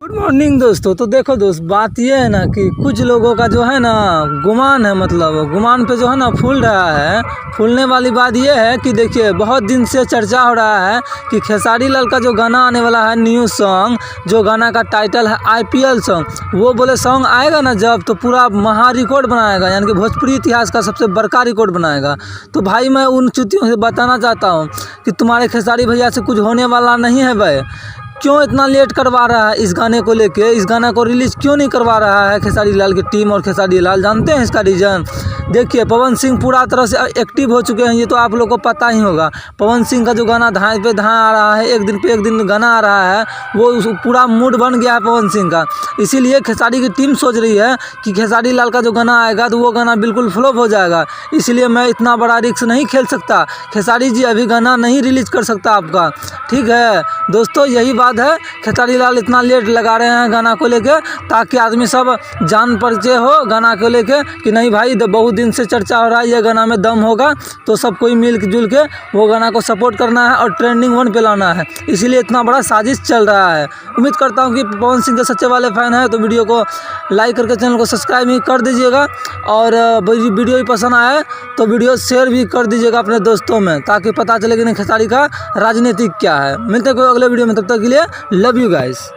Good morning दोस्तों। तो देखो दोस्त, बात ये है ना कि कुछ लोगों का जो है ना गुमान है, मतलब गुमान पे जो है ना फूल रहा है। फूलने वाली बात ये है कि देखिए, बहुत दिन से चर्चा हो रहा है कि खेसारी लाल का जो गाना आने वाला है न्यू सॉन्ग, जो गाना का टाइटल है IPL सॉन्ग, वो बोले सॉन्ग आएगा ना जब, तो पूरा महा रिकॉर्ड बनाएगा, यानी कि भोजपुरी इतिहास का सबसे बड़का रिकॉर्ड बनाएगा। तो भाई मैं उन चुतियों से बताना चाहता हूँ कि तुम्हारे खेसारी भैया से कुछ होने वाला नहीं है भाई। क्यों इतना लेट करवा रहा है इस गाने को लेके? इस गाना को रिलीज़ क्यों नहीं करवा रहा है खेसारी लाल की टीम? और खेसारी लाल जानते हैं इसका रीज़न। देखिए, पवन सिंह पूरा तरह से एक्टिव हो चुके हैं, ये तो आप लोग को पता ही होगा। पवन सिंह का जो गाना धाए पे धाए आ रहा है, एक दिन पे एक दिन गाना आ रहा है, वो पूरा मूड बन गया है पवन सिंह का। इसीलिए खेसारी की टीम सोच रही है कि खेसारी लाल का जो गाना आएगा तो वो गाना बिल्कुल फ्लॉप हो जाएगा। इसलिए मैं इतना बड़ा रिस्क नहीं खेल सकता। खेसारी जी अभी गाना नहीं रिलीज़ कर सकता आपका, ठीक है दोस्तों। यही बात है, खेसारी लाल इतना लेट लगा रहे हैं गाना को लेके ताकि आदमी सब जान परिचय हो गाना को लेके कि नहीं भाई, बहुत दिन से चर्चा हो रहा है ये गाना में दम होगा, तो सब कोई मिल जुल के वो गाना को सपोर्ट करना है और ट्रेंडिंग 1 पे लाना है। इसीलिए इतना बड़ा साजिश चल रहा है। उम्मीद करता हूँ कि पवन सिंह के सच्चे वाले फैन हैं तो वीडियो को लाइक करके चैनल को सब्सक्राइब भी कर दीजिएगा, और वीडियो ही पसंद आए तो वीडियो शेयर भी कर दीजिएगा अपने दोस्तों में, ताकि पता चले कि नहीं खेसारी का राजनीतिक क्या है। मिलते हैं कोई अगले वीडियो में, तब तक के लिए लव यू गाइस।